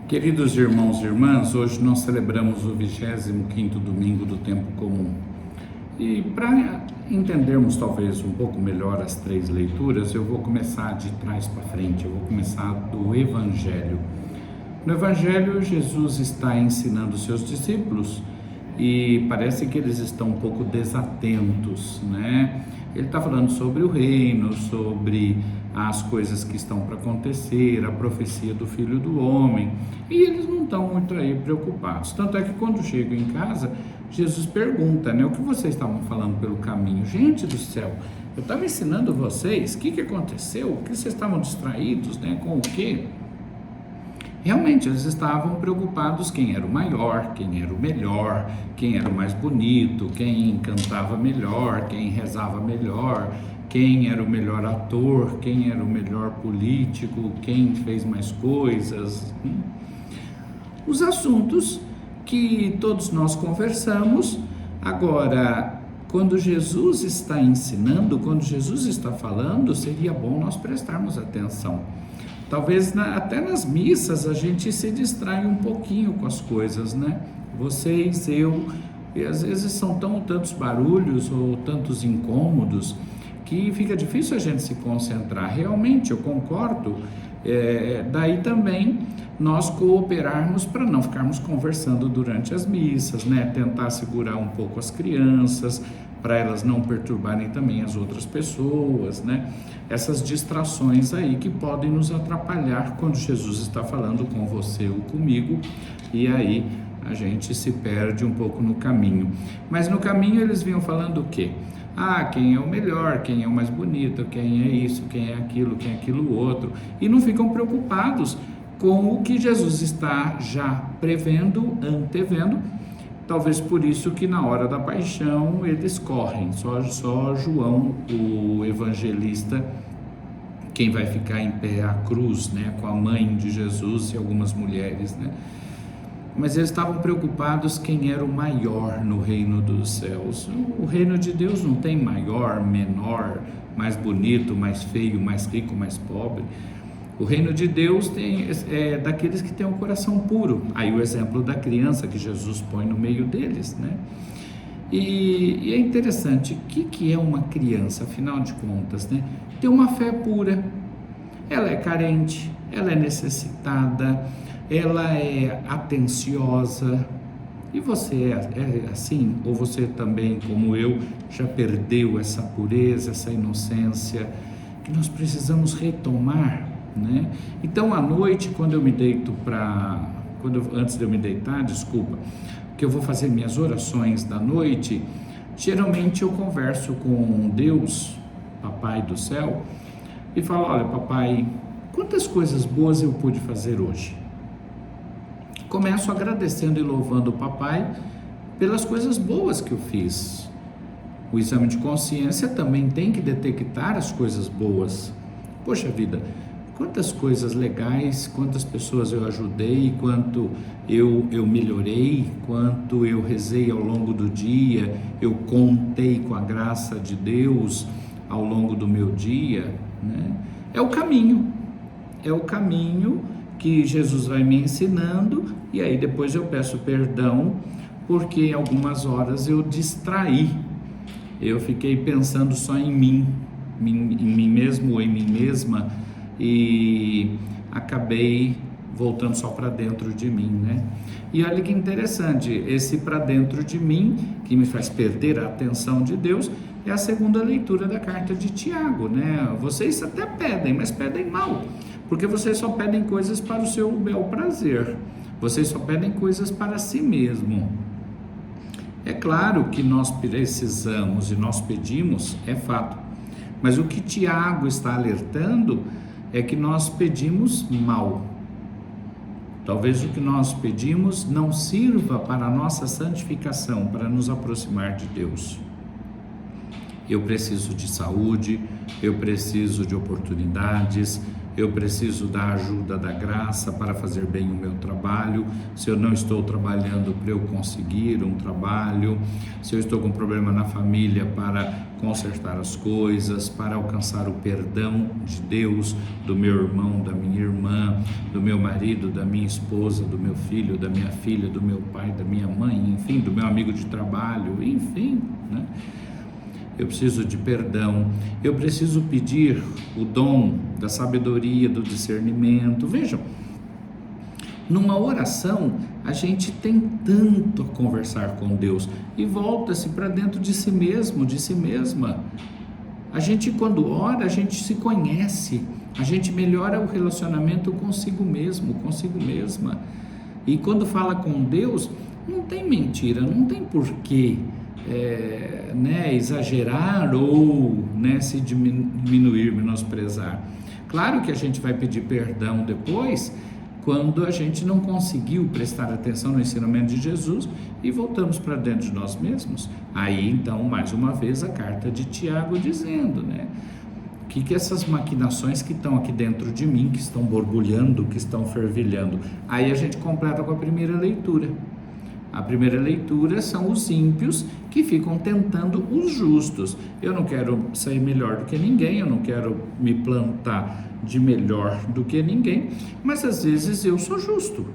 Queridos irmãos e irmãs, hoje nós celebramos o 25º domingo do tempo comum. E para entendermos talvez um pouco melhor as três leituras, eu vou começar de trás para frente, eu vou começar do Evangelho. No Evangelho, Jesus está ensinando os seus discípulos e parece que eles estão um pouco desatentos, né? Ele está falando sobre o reino, sobre as coisas que estão para acontecer, a profecia do Filho do Homem, e eles não estão muito aí preocupados. Tanto é que quando chegam em casa, Jesus pergunta, né, o que vocês estavam falando pelo caminho? Gente do céu, eu estava ensinando vocês, o que aconteceu? O que vocês estavam distraídos, né, com o quê? Realmente, eles estavam preocupados quem era o maior, quem era o melhor, quem era o mais bonito, quem cantava melhor, quem rezava melhor, quem era o melhor ator, quem era o melhor político, quem fez mais coisas. Os assuntos que todos nós conversamos. Agora, quando Jesus está ensinando, quando Jesus está falando, seria bom nós prestarmos atenção. Talvez até nas missas a gente se distrai um pouquinho com as coisas, né? Vocês, eu, e às vezes são tantos barulhos ou tantos incômodos que fica difícil a gente se concentrar. Realmente, eu concordo. Daí também nós cooperarmos para não ficarmos conversando durante as missas, né? Tentar segurar um pouco as crianças, para elas não perturbarem também as outras pessoas, né? Essas distrações aí que podem nos atrapalhar quando Jesus está falando com você ou comigo, e aí a gente se perde um pouco no caminho. Mas no caminho eles vinham falando o quê? Quem é o melhor, quem é o mais bonito, quem é isso, quem é aquilo outro, e não ficam preocupados com o que Jesus está já prevendo, antevendo. Talvez por isso que na hora da paixão eles correm, só João, o evangelista, quem vai ficar em pé à cruz, né, com a mãe de Jesus e algumas mulheres, né? Mas eles estavam preocupados quem era o maior no reino dos céus. O reino de Deus não tem maior, menor, mais bonito, mais feio, mais rico, mais pobre. O reino de Deus é daqueles que têm um coração puro. Aí o exemplo da criança que Jesus põe no meio deles, né? E é interessante, o que é uma criança, afinal de contas, né? Tem uma fé pura, ela é carente, ela é necessitada, ela é atenciosa. E você é assim? Ou você também, como eu, já perdeu essa pureza, essa inocência, que nós precisamos retomar, né? Então, à noite, antes de eu me deitar, que eu vou fazer minhas orações da noite, geralmente eu converso com Deus, Papai do céu, e falo, olha, papai, quantas coisas boas eu pude fazer hoje? Começo agradecendo e louvando o papai pelas coisas boas que eu fiz. O exame de consciência também tem que detectar as coisas boas. Poxa vida, quantas coisas legais, quantas pessoas eu ajudei, quanto eu melhorei, quanto eu rezei ao longo do dia, eu contei com a graça de Deus ao longo do meu dia, né? É o caminho que Jesus vai me ensinando, e aí depois eu peço perdão, porque algumas horas eu distraí, eu fiquei pensando só em mim mesmo ou em mim mesma, e acabei voltando só para dentro de mim, né? E olha que interessante, esse para dentro de mim, que me faz perder a atenção de Deus, é a segunda leitura da carta de Tiago, né? Vocês até pedem, mas pedem mal, porque vocês só pedem coisas para o seu bel prazer, vocês só pedem coisas para si mesmo. É claro que nós precisamos e nós pedimos, é fato, mas o que Tiago está alertando é que nós pedimos mal. Talvez o que nós pedimos não sirva para a nossa santificação, para nos aproximar de Deus. Eu preciso de saúde, eu preciso de oportunidades, eu preciso da ajuda da graça para fazer bem o meu trabalho. Se eu não estou trabalhando, para eu conseguir um trabalho, se eu estou com problema na família, para consertar as coisas, para alcançar o perdão de Deus, do meu irmão, da minha irmã, do meu marido, da minha esposa, do meu filho, da minha filha, do meu pai, da minha mãe, enfim, do meu amigo de trabalho, enfim, né? Eu preciso de perdão, eu preciso pedir o dom da sabedoria, do discernimento. Vejam, numa oração, a gente tem tanto a conversar com Deus e volta-se para dentro de si mesmo, de si mesma. A gente, quando ora, a gente se conhece, a gente melhora o relacionamento consigo mesmo, consigo mesma. E quando fala com Deus, não tem mentira, não tem porquê exagerar ou se diminuir, menosprezar. Claro que a gente vai pedir perdão depois, quando a gente não conseguiu prestar atenção no ensinamento de Jesus e voltamos para dentro de nós mesmos. Aí então, mais uma vez, a carta de Tiago dizendo, o que essas maquinações que estão aqui dentro de mim, que estão borbulhando, que estão fervilhando. Aí a gente completa com a primeira leitura. A primeira leitura são os ímpios que ficam tentando os justos. Eu não quero ser melhor do que ninguém, eu não quero me plantar de melhor do que ninguém, mas às vezes eu sou justo,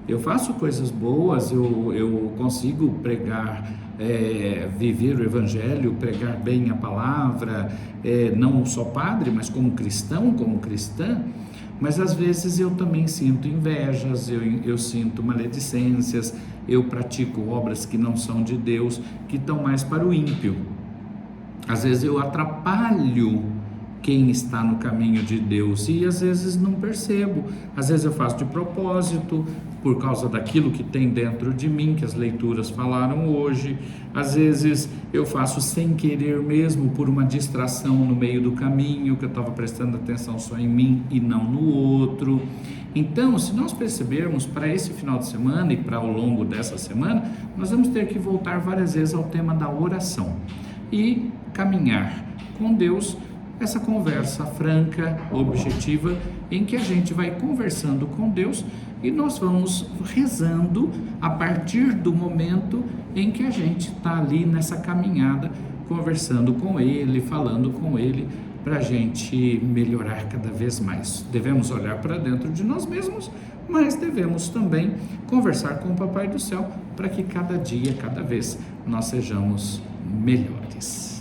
eu faço coisas boas, eu consigo pregar, viver o evangelho, pregar bem a palavra, não só padre, mas como cristão, como cristã. Mas às vezes eu também sinto invejas, eu sinto maledicências, eu pratico obras que não são de Deus, que estão mais para o ímpio. Às vezes eu atrapalho quem está no caminho de Deus e às vezes não percebo. Às vezes eu faço de propósito, por causa daquilo que tem dentro de mim, que as leituras falaram hoje. Às vezes eu faço sem querer mesmo, por uma distração no meio do caminho, que eu estava prestando atenção só em mim e não no outro. Então, se nós percebermos, para esse final de semana e para ao longo dessa semana, nós vamos ter que voltar várias vezes ao tema da oração e caminhar com Deus, essa conversa franca, objetiva, em que a gente vai conversando com Deus e nós vamos rezando a partir do momento em que a gente está ali nessa caminhada, conversando com Ele, falando com Ele, para a gente melhorar cada vez mais. Devemos olhar para dentro de nós mesmos, mas devemos também conversar com o Papai do Céu, para que cada dia, cada vez, nós sejamos melhores.